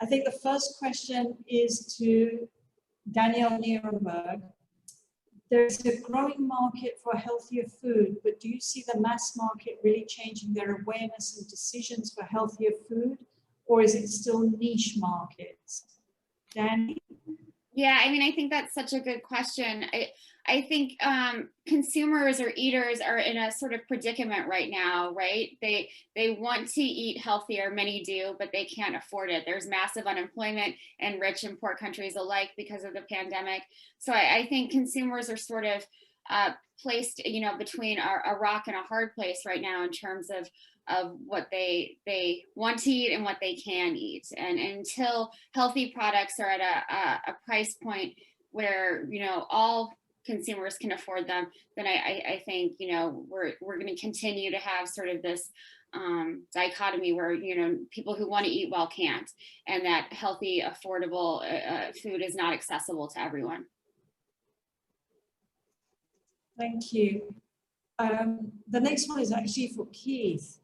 I think the first question is to Danielle Nierenberg. There's a growing market for healthier food, but do you see the mass market really changing their awareness and decisions for healthier food, or is it still niche markets? Danny? Yeah, I mean, I think that's such a good question. I think consumers or eaters are in a sort of predicament right now, right? They want to eat healthier, many do, but they can't afford it. There's massive unemployment in rich and poor countries alike because of the pandemic. So I think consumers are sort of placed, you know, between a rock and a hard place right now in terms of what they want to eat and what they can eat. And until healthy products are at a price point where, you know, all consumers can afford them, then I think, you know, we're going to continue to have sort of this dichotomy where, you know, people who want to eat well can't, and that healthy, affordable food is not accessible to everyone. Thank you. The next one is actually for Keith.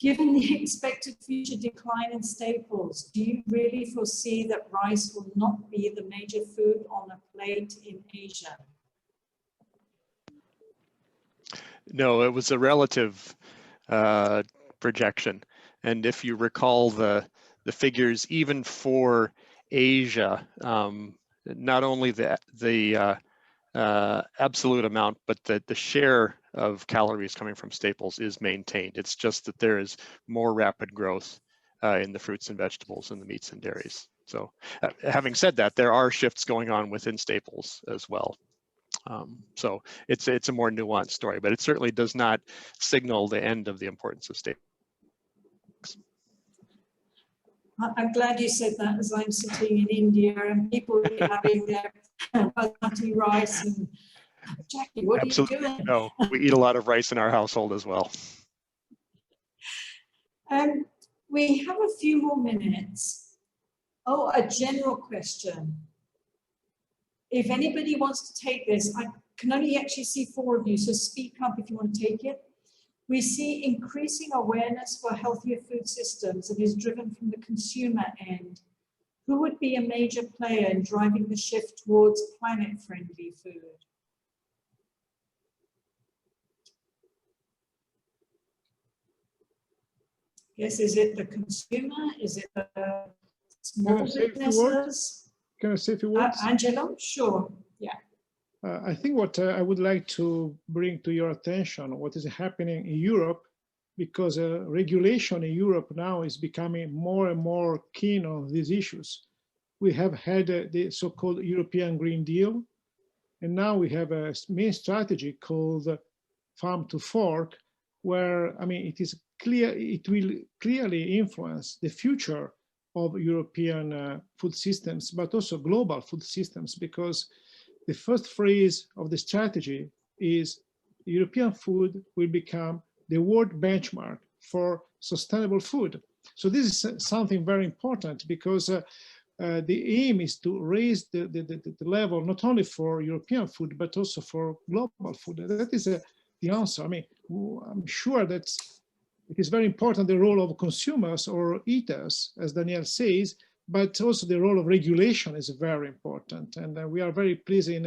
Given the expected future decline in staples, do you really foresee that rice will not be the major food on a plate in Asia? No, it was a relative projection. And if you recall the figures, even for Asia, not only the absolute amount, but the share of calories coming from staples is maintained. It's just that there is more rapid growth in the fruits and vegetables and the meats and dairies. So having said that, there are shifts going on within staples as well. So it's a more nuanced story, but it certainly does not signal the end of the importance of staples. I'm glad you said that, as I'm sitting in India and people are having their basmati rice and Jackie, what Absolutely. are you doing? No, we eat a lot of rice in our household as well. We have a few more minutes. Oh, a general question. If anybody wants to take this, I can only actually see 4 of you, so speak up if you want to take it. We see increasing awareness for healthier food systems that is driven from the consumer end. Who would be a major player in driving the shift towards planet-friendly food? Yes, is it the consumer? Is it the small businesses? Can I say a few words? Angelo, sure, yeah. I think what I would like to bring to your attention, what is happening in Europe, because regulation in Europe now is becoming more and more keen on these issues. We have had the so-called European Green Deal, and now we have a main strategy called Farm to Fork, where, I mean, it is clear, it will clearly influence the future of European food systems, but also global food systems, because the first phrase of the strategy is European food will become the world benchmark for sustainable food. So this is something very important, because the aim is to raise the level not only for European food, but also for global food. That is the answer. I mean, I'm sure that it is very important, the role of consumers or eaters, as Danielle says, but also the role of regulation is very important. And we are very pleased in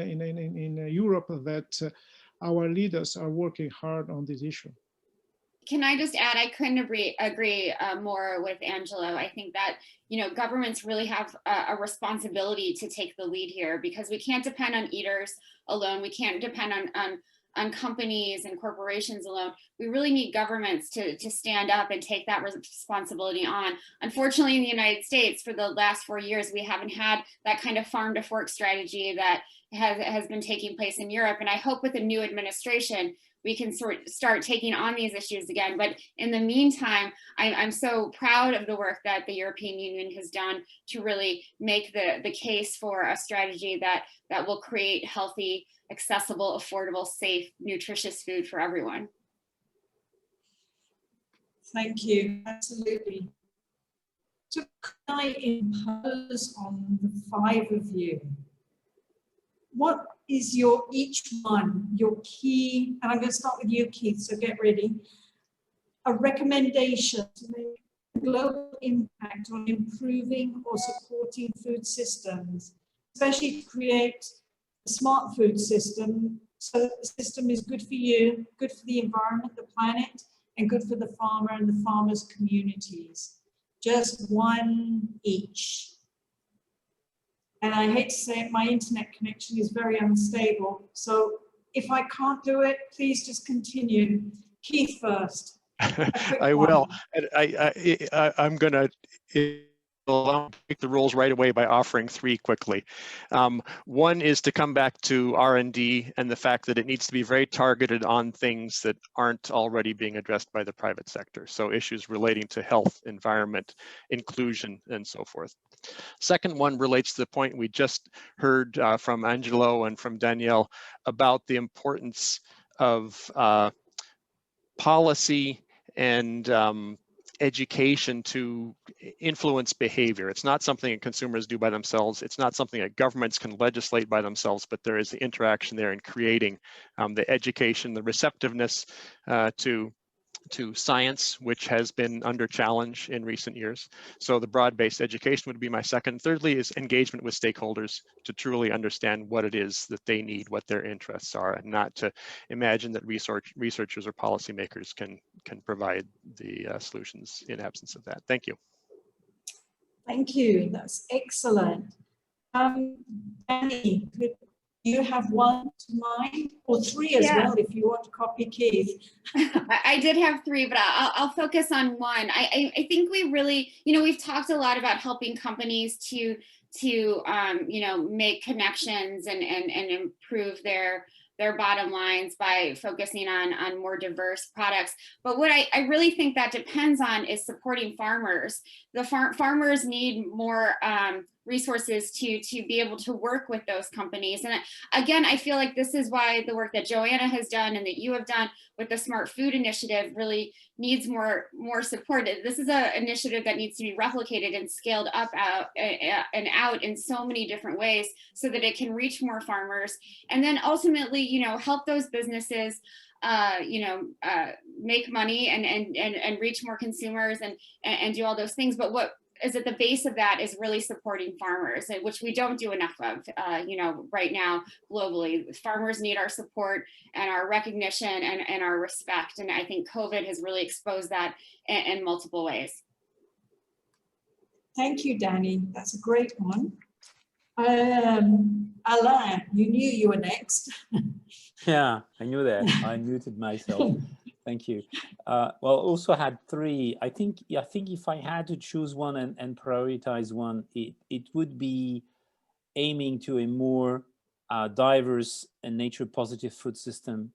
Europe that our leaders are working hard on this issue. Can I just add, I couldn't agree more with Angelo. I think that, you know, governments really have a responsibility to take the lead here, because we can't depend on eaters alone. We can't depend on companies and corporations alone. We really need governments to stand up and take that responsibility on. Unfortunately, in the United States, for the last 4 years, we haven't had that kind of farm to fork strategy that has been taking place in Europe. And I hope with the new administration, we can start taking on these issues again. But in the meantime, I'm so proud of the work that the European Union has done to really make the case for a strategy that will create healthy, accessible, affordable, safe, nutritious food for everyone. Thank you, absolutely. So can I impose on the 5 of you, what is your key, and I'm going to start with you, Keith, so get ready, a recommendation to make global impact on improving or supporting food systems, especially to create a smart food system so that the system is good for you, good for the environment, the planet, and good for the farmer and the farmers' communities. Just one each. And I hate to say it, my internet connection is very unstable. So if I can't do it, please just continue. Keith first. I will. And I'm going to break the rules right away by offering three quickly. One is to come back to R&D and the fact that it needs to be very targeted on things that aren't already being addressed by the private sector. So issues relating to health, environment, inclusion, and so forth. Second one relates to the point we just heard from Angelo and from Danielle about the importance of policy and education to influence behavior. It's not something that consumers do by themselves. It's not something that governments can legislate by themselves, but there is the interaction there in creating the education, the receptiveness to science, which has been under challenge in recent years. So the broad-based education would be my second. Thirdly is engagement with stakeholders to truly understand what it is that they need, what their interests are, and not to imagine that researchers or policymakers can provide the solutions in absence of that. Thank you. Thank you, that's excellent. Danny, could you have one to mind, or three as well, if you want to copy Keith? I did have three, but I'll focus on one. I think we really, we've talked a lot about helping companies to make connections and improve their bottom lines by focusing on more diverse products. But what I really think that depends on is supporting farmers. The farmers need more resources to be able to work with those companies. And again, I feel like this is why the work that Joanna has done and that you have done with the Smart Food Initiative really needs more support. This is an initiative that needs to be replicated and scaled up out in so many different ways so that it can reach more farmers. And then ultimately, help those businesses make money and reach more consumers and do all those things. But what is at the base of that is really supporting farmers, which we don't do enough of, right now globally. Farmers need our support and our recognition and our respect. And I think COVID has really exposed that in multiple ways. Thank you, Danny. That's a great one. Alain, you knew you were next. Yeah, I knew that. I muted myself. Thank you. Well, also had three. I think if I had to choose one and prioritize one, it would be aiming to a more diverse and nature positive food system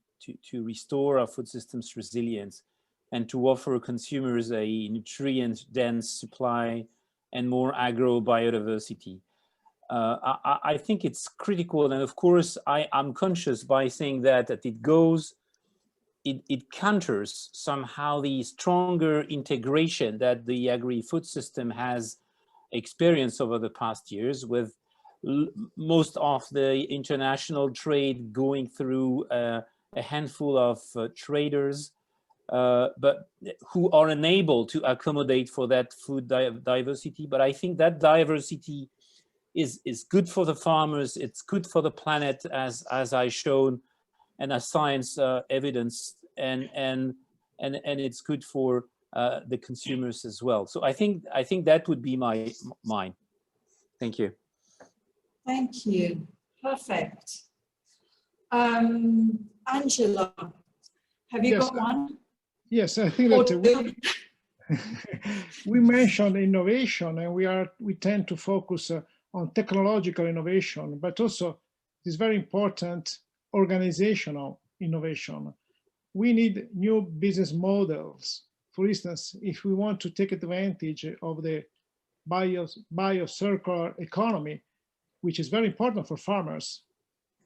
to restore our food system's resilience and to offer consumers a nutrient dense supply and more agro biodiversity. I think it's critical, and of course I'm conscious by saying that it counters somehow the stronger integration that the agri-food system has experienced over the past years, with most of the international trade going through a handful of traders, but who are unable to accommodate for that food diversity. But I think that diversity is good for the farmers, it's good for the planet, as I shown, and as science evidence, and it's good for the consumers as well. So I think that would be mine. Thank you. Thank you. Perfect. Angelo, have you got one? Yes, I think that we mentioned innovation, and we tend to focus on technological innovation, but also it's very important organizational innovation. We need new business models. For instance, if we want to take advantage of the bio-circular economy, which is very important for farmers,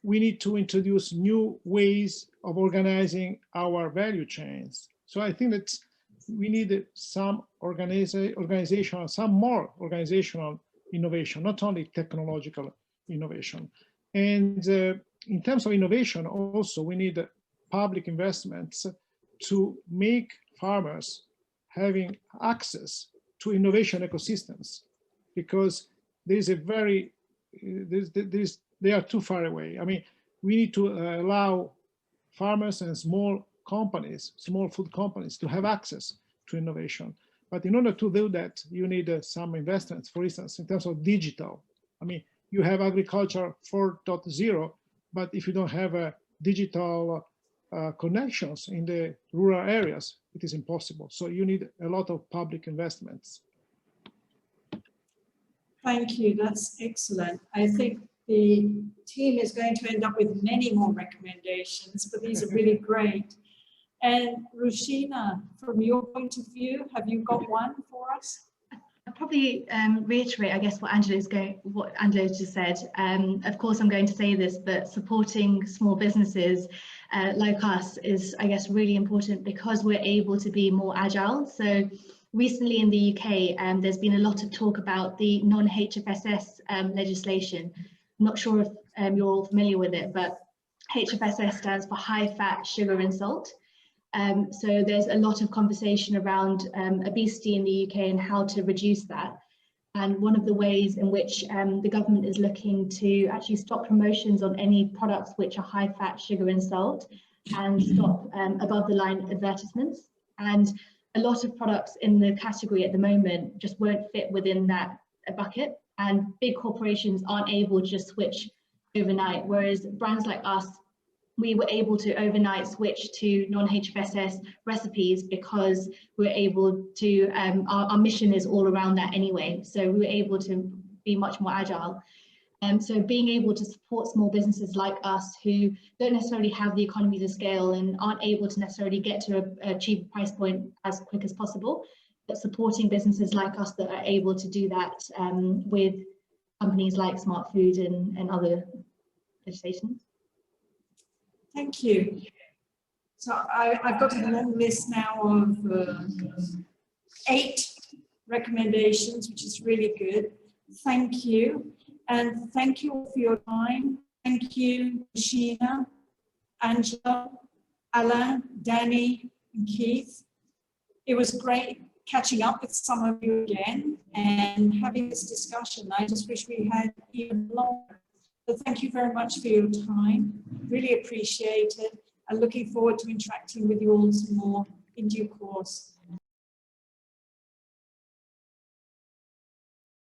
we need to introduce new ways of organizing our value chains. So I think that we need some more organizational innovation, not only technological innovation. And in terms of innovation, also, we need public investments to make farmers having access to innovation ecosystems, because there is a very, they are too far away. I mean, we need to allow farmers and small companies, small food companies, to have access to innovation. But in order to do that, you need some investments, for instance, in terms of digital. I mean, you have agriculture 4.0, but if you don't have a digital connections in the rural areas, it is impossible. So you need a lot of public investments. Thank you, that's excellent. I think the team is going to end up with many more recommendations, but these are really great. And Rushina, from your point of view, have you got one for us? I'll probably reiterate, I guess, what Angelo just said. Of course, I'm going to say this, but supporting small businesses like us is, I guess, really important because we're able to be more agile. So recently in the UK, there's been a lot of talk about the non-HFSS legislation. I'm not sure if you're all familiar with it, but HFSS stands for high fat, sugar and salt. So there's a lot of conversation around obesity in the UK and how to reduce that. And one of the ways in which the government is looking to actually stop promotions on any products which are high fat, sugar and salt, and stop above the line advertisements. And a lot of products in the category at the moment just won't fit within that bucket. And big corporations aren't able to just switch overnight, whereas brands like us, we were able to overnight switch to non-HFSS recipes because we're able to, our mission is all around that anyway. So we were able to be much more agile. So being able to support small businesses like us who don't necessarily have the economies of scale and aren't able to necessarily get to a cheaper price point as quick as possible, but supporting businesses like us that are able to do that with companies like Smart Food and other legislations. Thank you. So I've got a long list now of 8 recommendations, which is really good. Thank you. And thank you all for your time. Thank you, Shina, Angelo, Alain, Danny, and Keith. It was great catching up with some of you again and having this discussion. I just wish we had even longer. But thank you very much for your time. Really appreciate it. I'm looking forward to interacting with you all some more in due course.